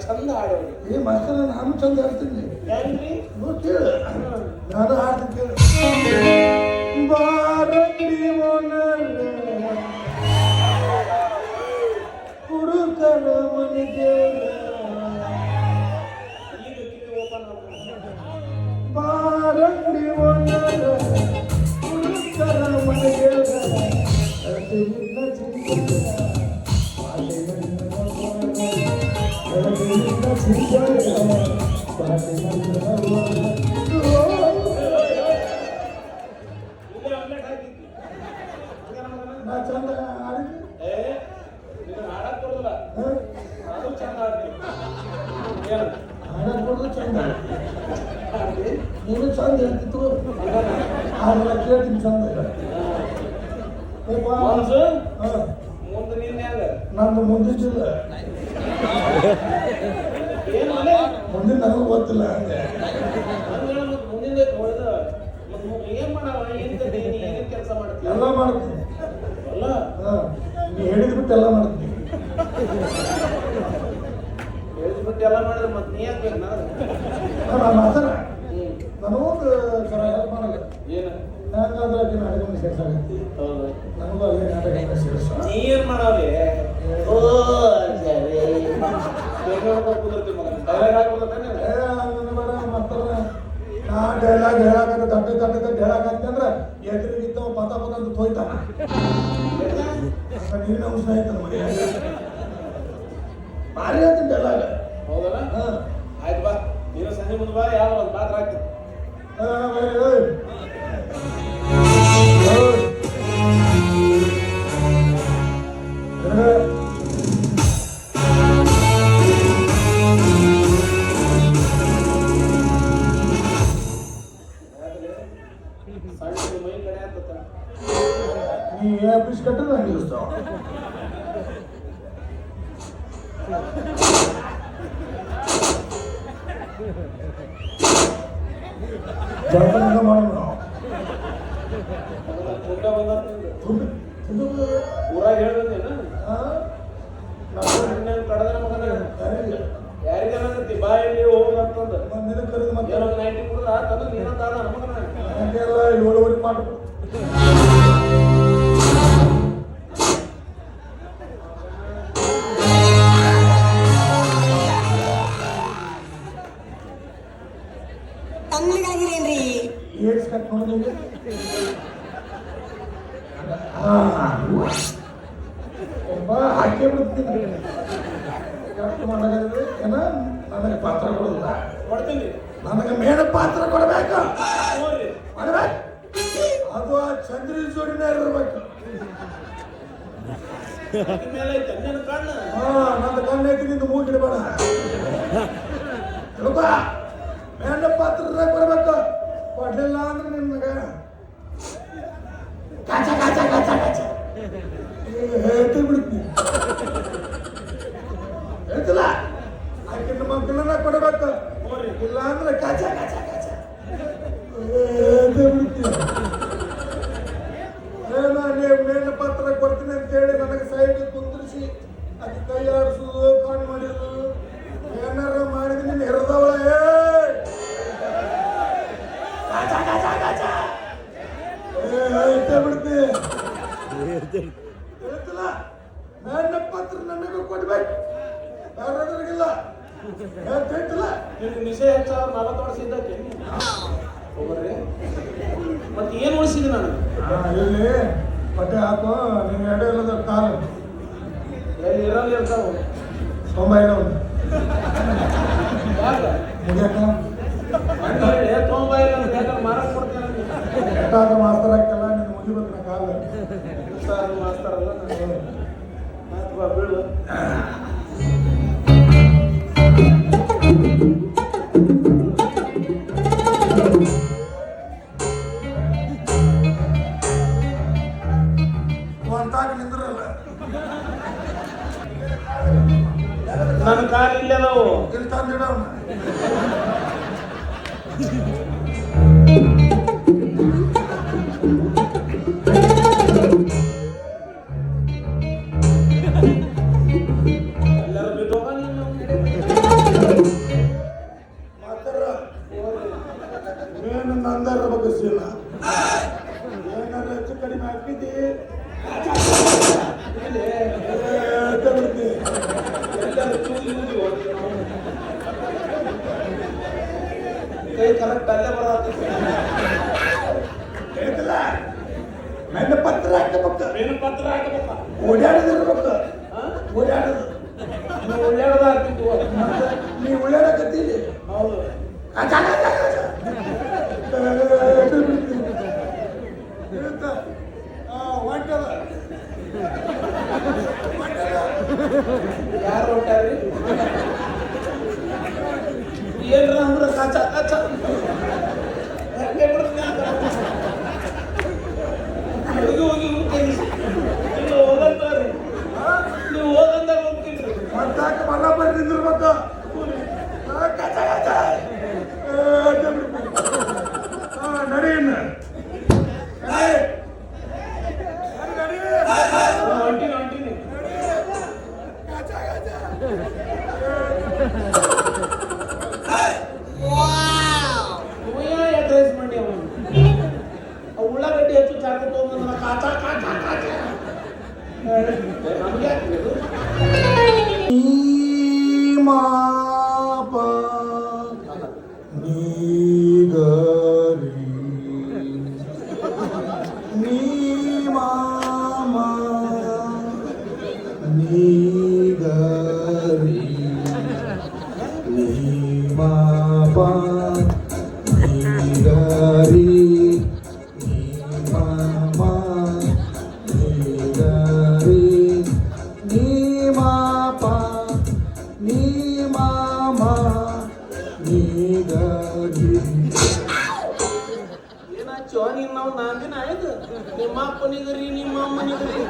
ಚಂದ ಆಡೋದು ಏ ಮಾಸ್ತರ ನಾನು ಚಂದ ಆಡ್ತೀನಿ ಹೆಂಗ್ರಿ ಕೇಳು ನಾನು ಆಡ್ತೀನಿ ಬಾರಡಿ ಮೋನರೆ ಕುಡುಕರ ಮನೆಗೆ ಬಾರಡಿ ಮೋನರೆ ಕುಡುಕರ ಮನೆಗೆ ಚಂದ ಆಡಕ್ ಕೊಡಲ್ಲ ಅದು ಚಂದ ಆಡೋದು ಚಂದ ನೀನು ಚಂದ ಹೇಳ್ತಿತ್ತು ಆಮೇಲೆ ಕೇಳ್ತೀನಿ ಚಂದ ಮುಂದೆ ನಿನ್ನ ಹೆಂಗ ನಂದು ಮುಂದಿದ್ದಿಲ್ಲ ಮುಂದಿನ ನನಗೂ ಗೊತ್ತಿಲ್ಲ ಹಂಗೆ ಮುಂದಿನ ಏನ್ ಮಾಡವ ಏನ್ ಕೆಲಸ ಮಾಡ್ತೀವಿ ಎಲ್ಲ ಮಾಡ್ತೀನಿ ಅಲ್ಲ ನೀ ಹೇಳಿದ್ಬಿಟ್ಟು ಎಲ್ಲ ಮಾಡ್ತೀನಿ ಹೇಳಿದ್ಬಿಟ್ಟು ಎಲ್ಲ ಮಾಡಿದ್ರೆ ಮತ್ತೆ ನೀ ಯಾಕೆ ಬೇಕು ನಾನು ಮಾತಾಡ ನನಗೊಂದು ಸರ ಹೆಲ್ಪ್ ಮಾಡಲ್ಲ ಏನು ಯಾಕಂದ್ರೆ ಆಕೆ ನಾಟಕ ಸೇರ್ಸಾಗತ್ತಿ ನನಗೂ ಅಲ್ಲೇ ನಾಟಕ ಸೇರ್ಸ ನೀ ಏನ್ ಮಾಡವ್ರಿ ಓ ಸರಿ ಕುದುರ್ತಿ ಮಗ ಡೈಲಾಗ್ ಹಾಕೋತಾನೆ ನಾ ಡೈಲಾಗ್ ಹೇಳಾಕತ್ತ ತಟ್ಟೆ ಹೇಳಾಕತ್ತಂದ್ರೆ ಎದುರಿಗಿದ್ದವ ಪತ ಅಂತ ತೋಯ್ತಾನ ನೀರಿನ ಅಂಶ ಆಯ್ತದ ಮನೆ ಭಾರಿ ಆಯ್ತು ಡೈಲಾಗ್ ಹೌದಲ್ಲ ಆಯ್ತು ಬಾ ನೀನು ಸಂಜೆ ಮುಂದೆ ಬಾ ಯಾವ ಒಂದು ಪಾತ್ರ ಹಾಕ್ತೀನಿ ಮೈ ಕಡೆ ಆಗ್ತದ ನೀ ಆಫೀಸ್ ಕಟ್ಟದ ಹಂಗೆ ಇರ್ತಾವ ಜಾತ್ರೆ ಮಾಡೋಣ ಊರಾಗ ಹೇಳ್ಬೇಕೇನ ಕಡದ ಮಗನ ಯಾರಿಗೇನಂತಿ ಬಾಯಲ್ಲಿ ಹೋಗಂತಂದ ನಿನ್ನ ಕರೆದು ಮತ್ತೆ ಏನೋ ನೈಂಟಿ ಕುಡಿದ್ರೆ ಆತಂದ್ರೆ ನೀನಂತ ಆದ ಮಗನ ಹಂಗೆಲ್ಲ 7 ಮಾಡು ತಂಗ್ಲಿಗಾಗಿರೇನ್ರಿ ಏಡ್ಸ್ ಕಟ್ ಮಾಡೋದು ಹಾಕಿ ಬಿಡ್ತೀನಿ ಕಟ್ ಮಾಡೋದಾದ್ರೆ ಏನ ನನಗೆ ಪಾತ್ರ ಕೊಡೋದಿಲ್ಲ ಕೊಡ್ತೀನಿ ನನಗೆ ಮೇಡ ಪಾತ್ರ ಕೊಡಬೇಕು ನೋಡ್ರಿ ಮಾಡ್ಬೇಕು ಅದು ಆ ಚಂದ್ರಿ ಜೋಡಿನೇ ಇರಬೇಕು ಮೇಲೆ ಐತೆ ನಿನ್ನ ಕಣ್ಣು ನನ್ನ ಕಣ್ಣು ಐತಿ ನಿಂದು ಮೂಗಿಡಬೇಡ ತಿಳ್ಕ ಮೇಡ ಪಾತ್ರದಾಗ ಬರಬೇಕು ಕೊಡ್ಲಿಲ್ಲ ಅಂದ್ರೆ ನಿನ್ಗೆ ಕಾಚ ಕಾಚ ಕಾಚ ಕಾಚ ಹೇಳ್ತಿ ಬಿಡ್ತೀನಿ ಹೇಳ್ತಿಲ್ಲ ಆಕಿನ ಮಕ್ಕಳನ್ನ ಕೊಡಬೇಕು ಇಲ್ಲ ಅಂದ್ರೆ ಕಾಚ ಕಾಚ ಕಾಚ ಹೇಳ್ತಿ ಬಿಡ್ತೀನಿ ಮೇಲಿನ ಪಾತ್ರ ಕೊಡ್ತೀನಿ ಅಂತೇಳಿ ನನಗೆ ಸೈಡ್ ಕುಂದಿರಿಸಿ ಅದು ಕೈ ಆಡಿಸೋದು ಕಾಣ್ ಮಾಡೋದು ಏನಾರ ಮಾಡಿದ್ರೆ ನೀನು ಹೆರದವಳ ಹೇಳ್ತೇ ಬಿಡ್ತೀನಿ ಹೇಳ್ತಿಲ್ಲ ಮೇಲಿನ ಪಾತ್ರ ನನಗೂ ಕೊಡ್ಬೇಕು ಯಾರಾದ್ರಿಗಿಲ್ಲ ಹೇಳ್ತಿಲ್ಲ ನಿಮ್ಗೆ ನಿಶೆ ಹೆಚ್ಚಾದ 40 ವರ್ಷ ಇದ್ದಕ್ಕೆ ಹೋಗ್ರಿ ಮತ್ತೆ ಏನು ಉಳಿಸಿದೆ ನಾನು ಇಲ್ಲಿ ಬಟ್ಟೆ ಹಾಕೋ ನೀನು ಎಡೆ ಇಲ್ಲದ ಕಾಲು ಎಲ್ಲಿ ಇರೋದು ಇರ್ತಾವ ತೊಂಬೈನ ಯಾಕೆ ಮುಗಿಯಕ ತೊಗೊಂಬ ಇಲ್ಲ ಬೇಕಾದ್ರೆ ಮಾರಕ್ ಕೊಡ್ತೇನೆ ಎಟ್ಟಾದ ಮಾಸ್ತರ ಬಂದ ಕಾಲ ಸರ್ ಮಾಸ್ತರಲ್ಲ ಮಾತು ಬಾ ಬೀಳು. ಅಂತಾಗ ನಿಂದ್ರಲ್ಲ ನನ್ನ ಕಾಲ ಇಲ್ಲೇ ನಾವು ಇಲ್ಲಿ ತಂದಿಡೋಣ ಎಲ್ಲರೂ ಬಿಟ್ಟು ಮಾತಾರ ಮೇನ್ ನಂದರ ಬಗ್ಗಿಸಿಲ್ಲ ಏನಾರ ಹೆಚ್ಚು ಕಡಿಮೆ ಹಾಕಿದ್ದಿ ಕೈ ಕರೆಕ್ಟ್ ಅಲ್ಲೇ ಬರತ್ತೆ. ಹೇಳ್ತಿಲ್ಲ ನನ್ನ ಪತ್ರ ಹಾಕಬೇಕು ಏನು ಪತ್ರ ಹಾಕಬೇಕ ಓಡಾಡದಿರ್ಬೇಕು ಓಡಾಡೋದು ನೀವು ಒಳ್ಳೆಯದ ಆಗ್ತಿದ್ವು. ನೀ ಓಡಾಡಕತ್ತೀವಿ ಹೌದು ಯಾರು ಹೊಂಟಾರ್ರಿ ಏನ್ರ ಅಂದ್ರೆ ಕಾಚ ಕಾಚ ಹಂಗೆ ಬಿಡ್ತೀನಿ ಅಂತ. ಹೋಗಿ ಹೋಗಿ ಹೋಗ್ತೀನಿ ನೀವು ಹೋಗಂತಾರ್ರಿ ನೀವು ಹೋಗಂದಾಗ ಹೋಗ್ತೀನಿ. ಮತ್ತಾಕ ಮಗ ಬಂದು ನಿಂದಿರ್ಬೇಕು ನಡೀನ ಹೊಂಟೀನಿ ಹೊಂಟೀನಿ ಡ್ರೆಸ್ ಮಾಡಿ ಅವನು ಉಳ್ಳಾಗಡ್ಡಿ ಹೆಚ್ಚು ಚಾಕ ತಗೊಂಡ್ ಕಾಚ ಕಾಚ ಕಾಚ ನಮ್ಗೆ ಹಾಕ್ಬೇಕು. ಮಾಪ ನೀಗರಿ ನೀ ಮಾಮ ನೀಗರಿ ನೀ ಮಾಪ ನೀಗರಿ ನೀ ಮಾಮ ನೀಗರಿ ನೀ ಮಾಪ ನೀ ಮಾಮ ನೀಗರಿ ಏನಾಚೋ ನೀನು ನಾವು ನಾಂದಿನ ಆಯ್ತು ನಿಮ್ಮ ಅಪ್ಪನಿಗರಿ ನಿಮ್ಮ ಅಮ್ಮನಿಗರಿ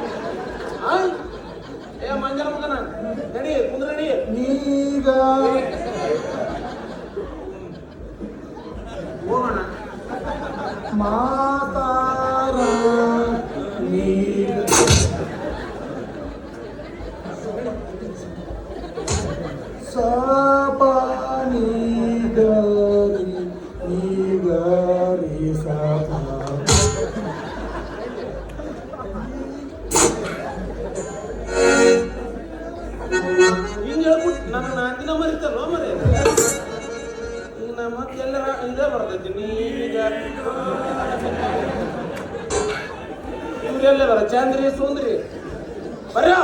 ಏ ಮಂಜನ ಮಗನ ನಡಿ ಕುಂದ್ರ ನಡಿ ನೀಗ ಹೋಗೋಣ ಮಾತಾರ ನೀಗ ಸಪಾನಿ ಗರಿ ನೀಗರಿ ಸಪಾ ಹಿಂಗೆ ಹೇಳ್ಬಿಟ್ಟು ನನ್ನ ನಾಂದಿನ ಮರಿತಲ್ವ ಮರಿ ಈಗ ನಾ ಮತ್ತೆ ಎಲ್ಲರ ಇದೇ ಬರ್ತೈತಿ ನೀಗ ಇವ್ರೆಲ್ಲ ಬರ ಚಾಂದ್ರಿ ಸುಂದ್ರಿ ಬರ್ಯೋ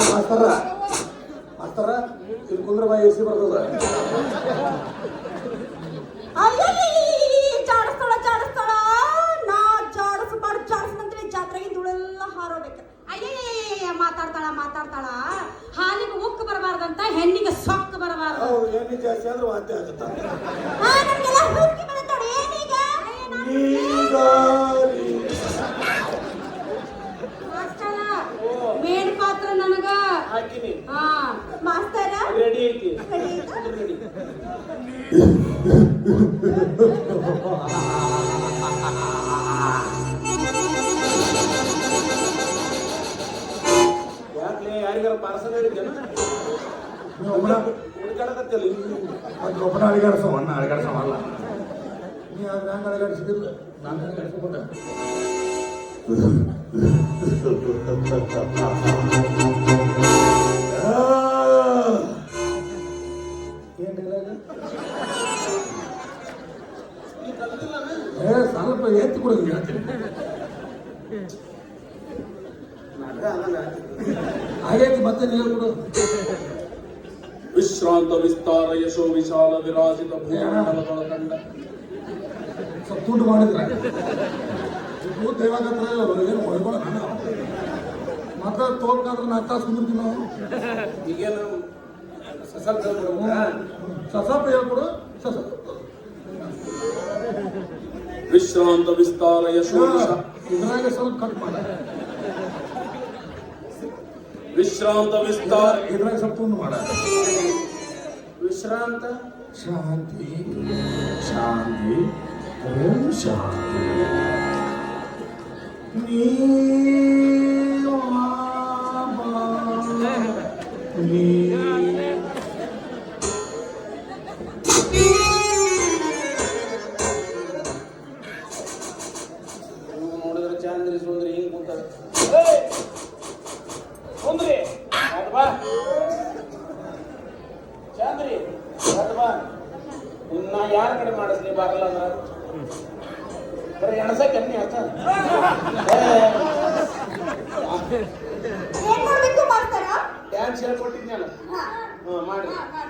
ಮಾಸ್ತರ ಮಾಸ್ತರ ಇಲ್ಲಿ ಕುಂದ್ರ ಬಾಯಿ ಎಸಿ ಬರ್ತದ ಜಾಡಿಸ್ತಾಳ ನಾ ಜಾಡಿಸ್ಬಾರ್ದು ಜಾಡಿಸ್ದಂದ್ರೆ ಜಾತ್ರೆಗೆ ಧೂಳೆಲ್ಲ ಹಾರೋಬೇಕು. ಅಯ್ಯಯ್ಯ ಮಾತಾಡ್ತಾಳ ಹಾಲಿಗೆ ಉಕ್ಕು ಬರಬಾರ್ದಂತ ಹೆಣ್ಣಿಗೆ ಸೊಕ್ಕು ಬರಬಾರ್ದು. ಹೌದು ಎಣ್ಣೆ ಜಾಸ್ತಿ ಆದ್ರೆ ವಾಂತಿ ಆಗುತ್ತ ನಮ್ಗೆಲ್ಲ ಹುಡುಕಿ ಬರುತ್ತಾಳೆ ಏನೀಗ ನೀಗಾರಿ ಮಾಸ್ತರ ಮೇನ್ ಪಾತ್ರ ನನಗ ಹಾಕಿನಿ ಮಾಸ್ತರ ರೆಡಿ ಐತಿ ರೆಡಿ ಯಾಕ್ಲೆ ಯಾರಿಗಾರ ಪಾರ್ಸಲ್ ಹೇಳಿದ್ದೇನ ಹುಡುಕಾಡಕತ್ತಿಲ್ಲ ಒಬ್ಬನ ಅಳಿಗಾಡ್ಸವ ಅಣ್ಣ ಅಳಿಗಾಡ್ಸವಲ್ಲ ನೀ ಅದ್ರ ಹಂಗ ಅಳಿಗಾಡ್ಸಿದಿಲ್ಲ ನಾನು ಅಳಿಗಾಡ್ಸ್ಕೊಂಡ ಸ್ವಲ್ಪ ಎತ್ತಿ ಕೊಡೋದು ಹೇಳ್ತೀನಿ ಹಾಗಾಗಿ ಮತ್ತೆ ನೀವು ಕೊಡು ವಿಶ್ರಾಂತ ವಿಸ್ತಾರ ಯಶೋ ವಿಶಾಲ ವಿರಾಜಿತ ಭೂಮಂಡಲದೊಳ ಕಂಡ ಸ್ವಲ್ಪ ತುಂಡು ಮಾಡಿದ್ರೆ ಇದು ದೇವಾಗತ್ರ ಏನು ಹೊಯ್ಬಾರ ಮಾತ್ರ ತೋಲ್ಕಾದ್ರೆ 4 ತಾಸು ಕುಂದಿರ್ತೀವಿ ನಾವು. ಈಗೇನು ಸ್ವಲ್ಪ ಹೇಳ್ಬಿಡ್ಬೋದಾ? ಸಸಪ ಹೇಳ್ಕೊಡು ಸಸ ವಿಶ್ರಾಂತ ವಿಸ್ತಾರ ಯಶೋ ಇದ್ರಾಗ ಸ್ವಲ್ಪ ಕಟ್ ಮಾಡ ವಿಶ್ರಾಂತ ವಿಸ್ತಾರ ಇದ್ರಾಗ ಸ್ವಲ್ಪ ತುಂಡು ಮಾಡ ವಿಶ್ರಾಂತ ಶಾಂತಿ ಶಾಂತಿ ಓಂ ಶಾಂತಿ ನೋಡಿದ್ರೆ ಚಾಂದ್ರಿ ಸುಂದ್ರಿ ಹಿಂಗ್ ಕೂತಾರ ಸುಂದ್ರಿ ಅದ್ ಬಾ ಚಾಂದ್ರಿ ಅದ್ ಬಾ ಇನ್ನ ಯಾರ ಕಡೆ ಮಾಡಿಸ್ಲಿ ಬಾರಲ್ಲ ಅಂದ್ರ ಬರೀ ಎಣಸಕ್ಕೆ ಅನ್ನಿ ಆತ ಏನ್ ಮಾಡ್ಬೇಕು ಮಾಸ್ತರ? ಡ್ಯಾನ್ಸ್ ಹೇಳ್ಕೊಟ್ಟಿದ್ನಲ್ಲ ಹಾ ಮಾಡಿ ಹಾ, ಹಾ.